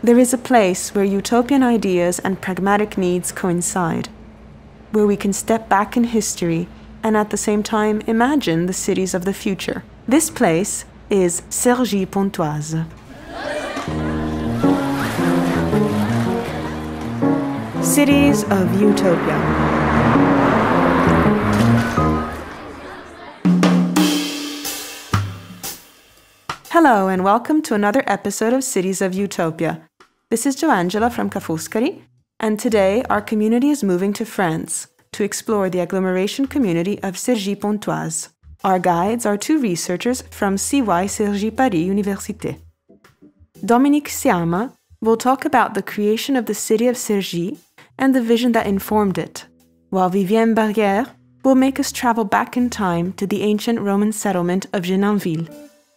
There is a place where utopian ideas and pragmatic needs coincide, where we can step back in history and at the same time imagine the cities of the future. This place is Cergy-Pontoise. Cities of Utopia. Hello and welcome to another episode of Cities of Utopia. This is Joangela from Ca Foscari, and today our community is moving to France to explore the agglomeration community of Cergy-Pontoise. Our guides are two researchers from CY Cergy Paris Université. Dominique Sciamma will talk about the creation of the city of Cergy and the vision that informed it, while Vivien Barrière will make us travel back in time to the ancient Roman settlement of Genainville,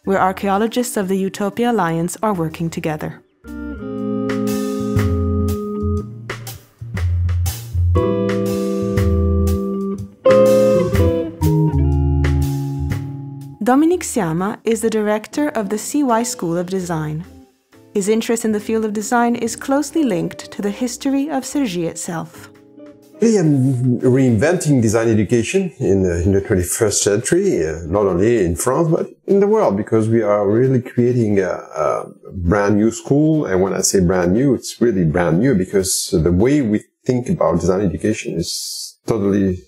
where archaeologists of the EUTOPIA Alliance are working together. Dominique Sciamma is the director of the CY School of Design. His interest in the field of design is closely linked to the history of Cergy itself. I am reinventing design education in the 21st century, not only in France, but in the world, because we are really creating a brand new school. And when I say brand new, it's really brand new because the way we think about design education is totally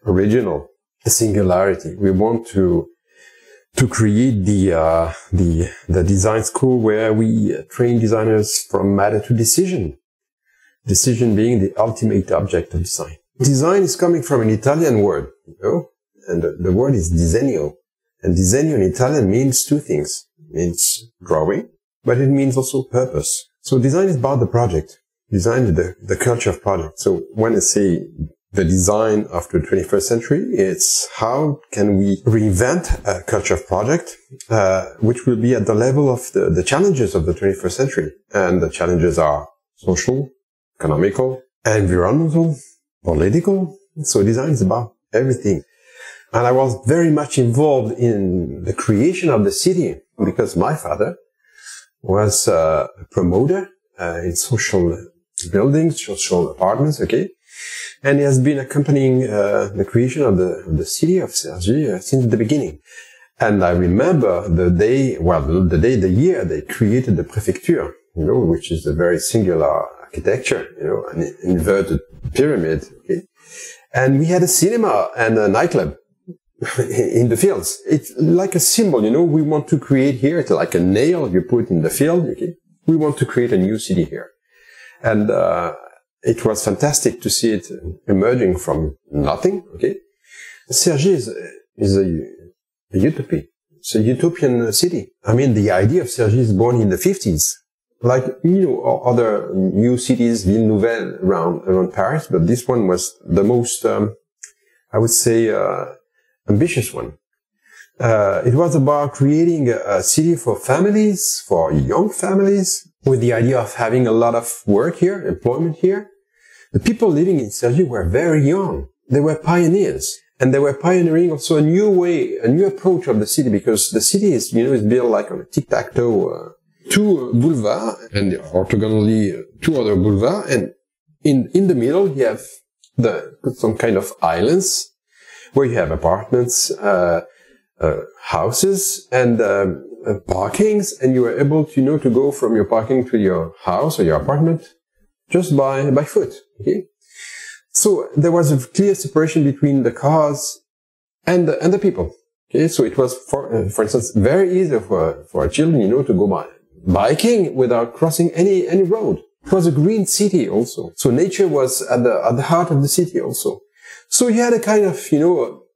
original, a singularity. We want to create the design school where we train designers from matter to decision. Decision being the ultimate object of design. Design is coming from an Italian word, and the word is disegno. And disegno in Italian means two things. It means drawing, but it means also purpose. So design is about the project. Design is the culture of project. So when I say the design of the 21st century, it's how can we reinvent a culture of project, which will be at the level of the challenges of the 21st century. And the challenges are social, economical, environmental, political. So design is about everything. And I was very much involved in the creation of the city because my father was a promoter in social buildings, social apartments, okay? And he has been accompanying the creation of the city of Cergy since the beginning. And I remember the year they created the prefecture, which is a very singular architecture, an inverted pyramid, okay? And we had a cinema and a nightclub in the fields. It's like a symbol, we want to create here, it's like a nail you put in the field, okay? We want to create a new city here. And it was fantastic to see it emerging from nothing, okay? Cergy is a utopia. It's a utopian city. I mean, the idea of Cergy is born in the 50s. Like, other new cities, Ville Nouvelle around Paris, but this one was the most, I would say, ambitious one. It was about creating a city for families, for young families, with the idea of having a lot of work here, employment here. The people living in Cergy were very young. They were pioneers. And they were pioneering also a new way, a new approach of the city, because the city is, is built like on a tic-tac-toe, two boulevards, and orthogonally two other boulevards, and in the middle you have some kind of islands where you have apartments, houses, and parkings, and you are able to to go from your parking to your house or your apartment just by foot. Okay, so there was a clear separation between the cars and the people. Okay, so it was for instance very easy for children to go biking without crossing any road. It was a green city also. So nature was at the heart of the city also. So you had a kind of,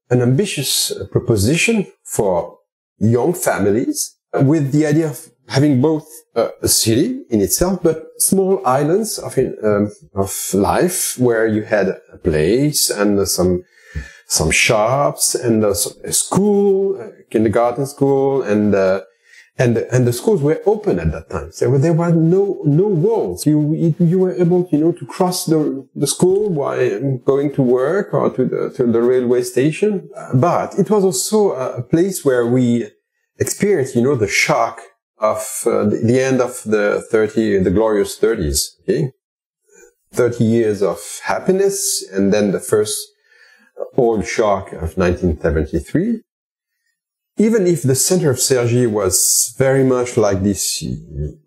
an ambitious proposition for young families with the idea of having both a city in itself, but small islands of life where you had a place and some shops and a school, kindergarten school, and the schools were open at that time. So there were no walls. You were able, to cross the school while going to work or to the railway station. But it was also a place where we experienced, the shock of the end of the glorious 30s, okay? 30 years of happiness, and then the first oil shock of 1973. Even if the center of Cergy was very much like this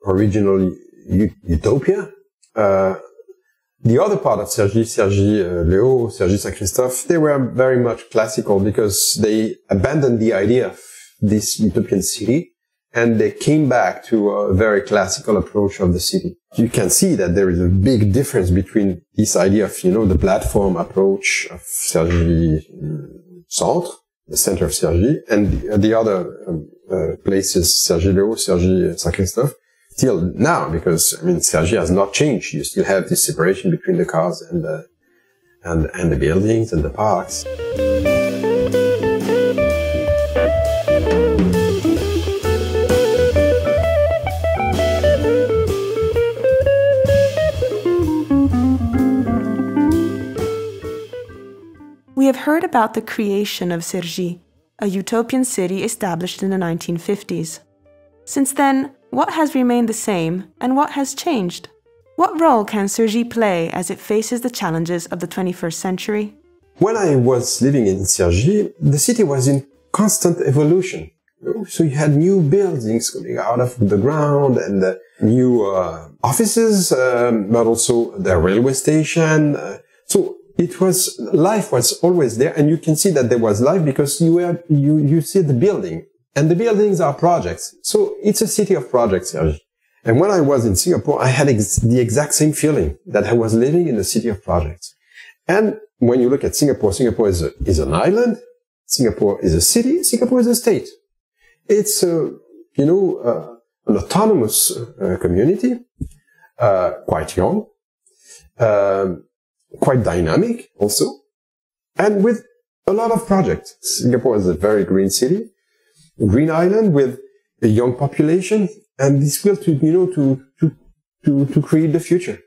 original utopia, the other part of Cergy, Cergy-le-Haut, Cergy-Saint-Christophe, they were very much classical because they abandoned the idea of this utopian city and they came back to a very classical approach of the city. You can see that there is a big difference between this idea of, the platform approach of Cergy Centre, the center of Cergy, and the other places, Cergy-le-Haut, Cergy-Saint-Christophe, till now, because, Cergy has not changed. You still have this separation between the cars and the buildings and the parks. We have heard about the creation of Cergy, a utopian city established in the 1950s. Since then, what has remained the same and what has changed? What role can Cergy play as it faces the challenges of the 21st century? When I was living in Cergy, the city was in constant evolution. So you had new buildings coming out of the ground and new offices, but also the railway station. So life was always there, and you can see that there was life because you see the building. And the buildings are projects. So it's a city of projects, Cergy. And when I was in Singapore, I had the exact same feeling that I was living in a city of projects. And when you look at Singapore, Singapore is an island. Singapore is a city. Singapore is a state. It's, an autonomous community, quite young, quite dynamic also, and with a lot of projects. Singapore is a very green city. Green island with a young population and this will to create the future.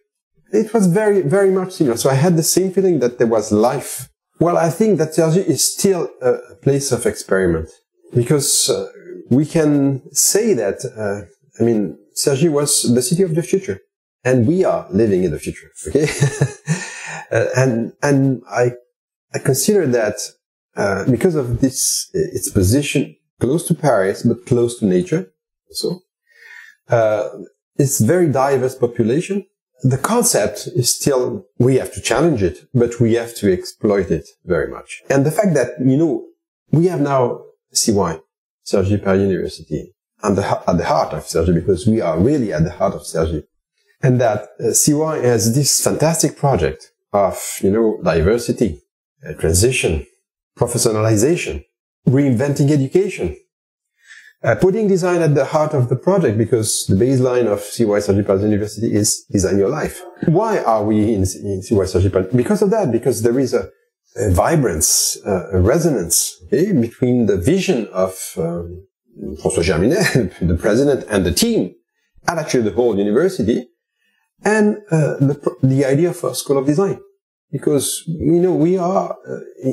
It was very, very much similar. So I had the same feeling that there was life. Well, I think that Cergy is still a place of experiment because we can say that, Cergy was the city of the future and we are living in the future. Okay. and I consider that, because of its position, close to Paris, but close to nature. So, it's very diverse population. The concept is still, we have to challenge it, but we have to exploit it very much. And the fact that, we have now CY, Cergy Paris University, at the heart of Cergy, because we are really at the heart of Cergy. And that CY has this fantastic project of, diversity, transition, professionalization, reinventing education, putting design at the heart of the project because the baseline of CY Cergy Paris University is Design Your Life. Why are we in CY Cergy Paris? Because of that, because there is a vibrance, a resonance, okay, between the vision of François Germinet, the president, and the team, and actually the whole university, and the idea of a school of design. Because, we are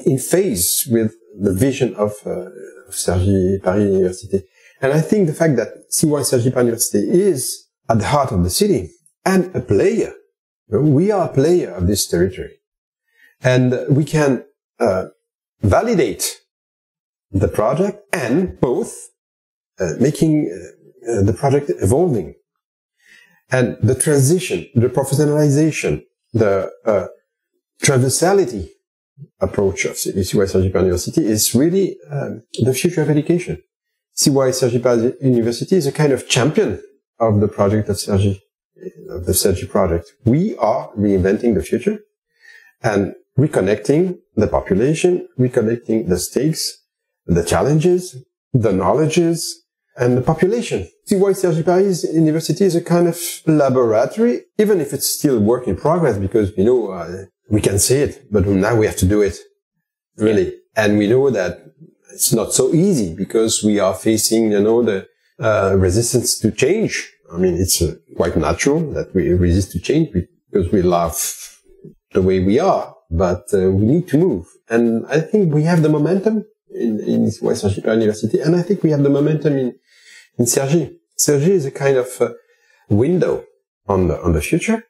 in phase with the vision of Cergy Paris Université. And I think the fact that CY Cergy Paris Université is at the heart of the city and a player, we are a player of this territory. And we can validate the project and both making the project evolving. And the transition, the professionalization, the transversality approach of CY Cergy Paris University is really the future of education. CY Cergy Paris University is a kind of champion of the project of Cergy, of the Cergy project. We are reinventing the future and reconnecting the population, reconnecting the stakes, the challenges, the knowledges, and the population. CY Cergy Paris University is a kind of laboratory, even if it's still work in progress, because, we can say it, but now we have to do it, really. And we know that it's not so easy because we are facing, the resistance to change. It's quite natural that we resist to change because we love the way we are, but we need to move. And I think we have the momentum in CY Cergy Paris University, and I think we have the momentum in Cergy. Cergy is a kind of window on the future,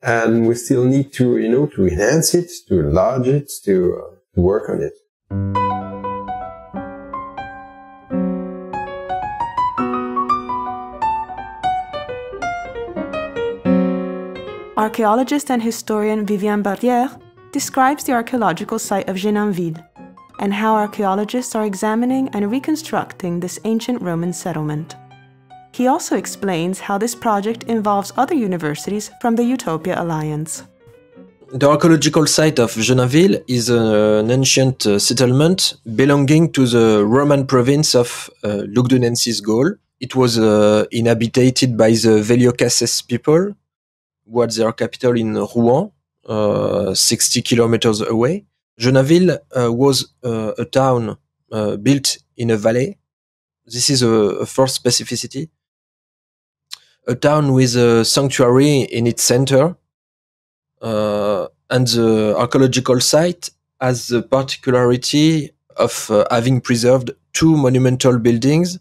and we still need to, to enhance it, to enlarge it, to work on it. Archaeologist and historian Vivien Barrière describes the archaeological site of Genainville and how archaeologists are examining and reconstructing this ancient Roman settlement. He also explains how this project involves other universities from the EUTOPIA Alliance. The archaeological site of Genainville is an ancient settlement belonging to the Roman province of Lugdunensis Gaul. It was inhabited by the Veliocases people, who had their capital in Rouen, 60 kilometers away. Genainville was a town built in a valley. This is a first specificity. A town with a sanctuary in its center. And the archaeological site has the particularity of having preserved two monumental buildings,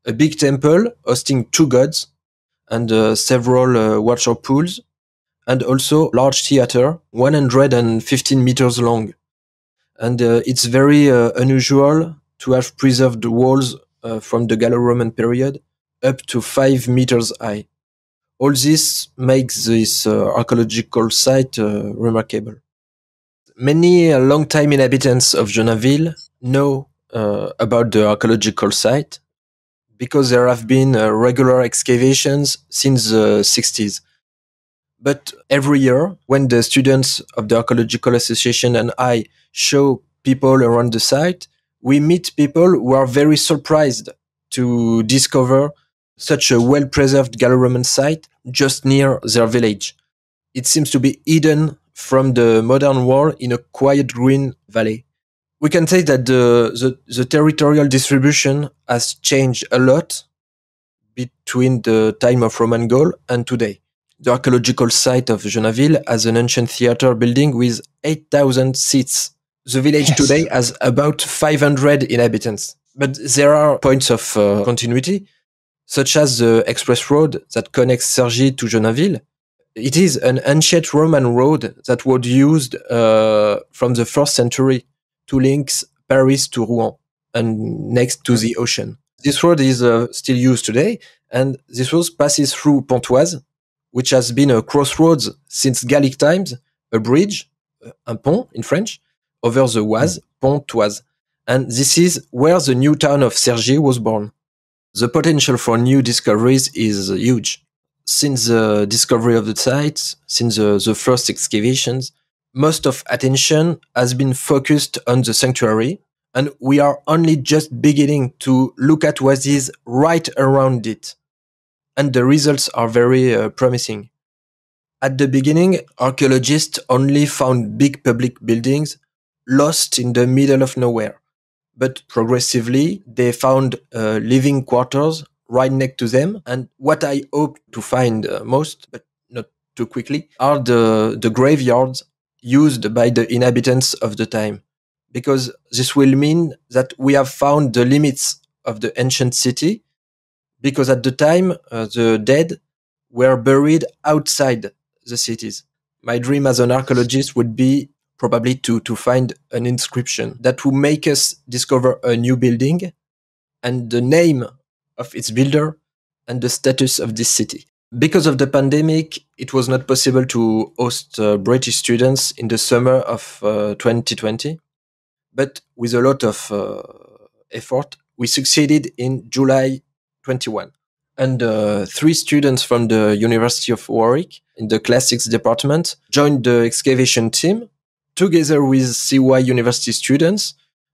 a big temple hosting two gods, and several water pools, and also large theater, 115 meters long. And it's very unusual to have preserved the walls from the Gallo-Roman period up to 5 meters high. All this makes this archaeological site remarkable. Many long-time inhabitants of Genainville know about the archaeological site because there have been regular excavations since the 60s. But every year, when the students of the Archaeological Association and I show people around the site, we meet people who are very surprised to discover such a well-preserved Gallo-Roman site just near their village. It seems to be hidden from the modern world in a quiet green valley. We can say that the territorial distribution has changed a lot between the time of Roman Gaul and today. The archaeological site of Genainville has an ancient theater building with 8,000 seats. The village today has about 500 inhabitants. But there are points of continuity, such as the express road that connects Cergy to Genainville. It is an ancient Roman road that was used from the 1st century to link Paris to Rouen and next to the ocean. This road is still used today, and this road passes through Pontoise, which has been a crossroads since Gallic times, a bridge, un pont in French, over the Oise, Pontoise. And this is where the new town of Cergy was born. The potential for new discoveries is huge. Since the discovery of the site, since the first excavations, most of attention has been focused on the sanctuary, and we are only just beginning to look at what is right around it. And the results are very promising. At the beginning, archaeologists only found big public buildings lost in the middle of nowhere. But progressively, they found living quarters right next to them. And what I hope to find most, but not too quickly, are the graveyards used by the inhabitants of the time. Because this will mean that we have found the limits of the ancient city, because at the time, the dead were buried outside the cities. My dream as an archaeologist would be probably to find an inscription that will make us discover a new building and the name of its builder and the status of this city. Because of the pandemic, it was not possible to host British students in the summer of 2020. But with a lot of effort, we succeeded in July 21. And 3 students from the University of Warwick in the classics department joined the excavation team together with CY University students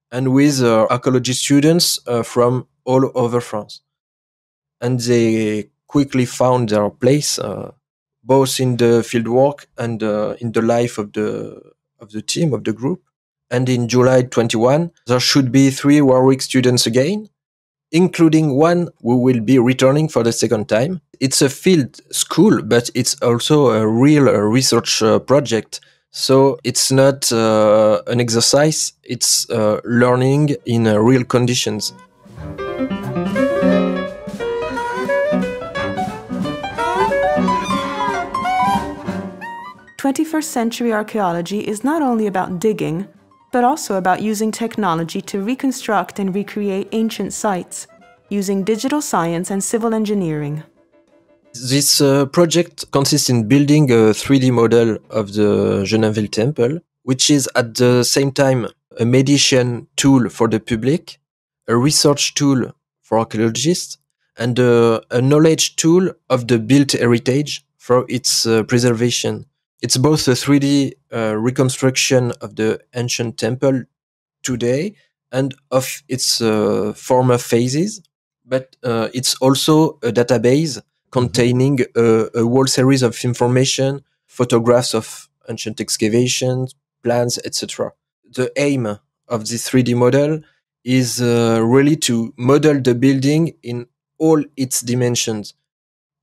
and with archaeology students from all over France. And they quickly found their place, both in the fieldwork and in the life of the team, of the group. And in July 21, there should be 3 Warwick students again, including one who will be returning for the second time. It's a field school, but it's also a real research project. So it's not an exercise, it's learning in real conditions. 21st century archaeology is not only about digging, but also about using technology to reconstruct and recreate ancient sites, using digital science and civil engineering. This project consists in building a 3D model of the Genainville temple, which is at the same time a mediation tool for the public, a research tool for archaeologists, and a knowledge tool of the built heritage for its preservation. It's both a 3D reconstruction of the ancient temple today and of its former phases, but it's also a database containing a whole series of information, photographs of ancient excavations, plans, etc. The aim of this 3D model is really to model the building in all its dimensions,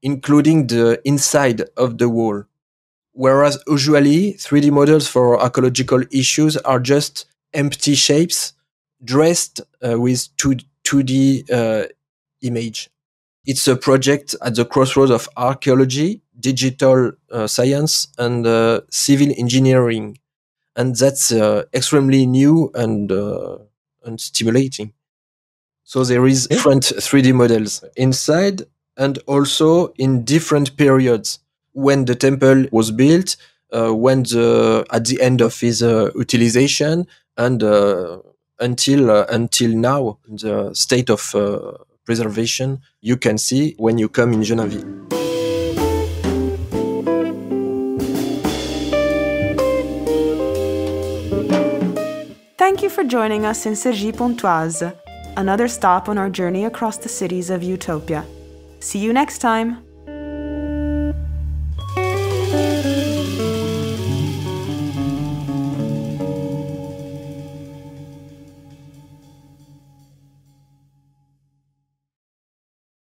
including the inside of the wall. Whereas usually 3D models for archaeological issues are just empty shapes dressed with 2D image. It's a project at the crossroads of archaeology, digital science, and civil engineering. And that's extremely new and stimulating. So there is different 3D models inside and also in different periods. When the temple was built, when at the end of his utilization, and until now, the state of preservation you can see when you come in Genainville. Thank you for joining us in Cergy-Pontoise, another stop on our journey across the cities of Utopia. See you next time!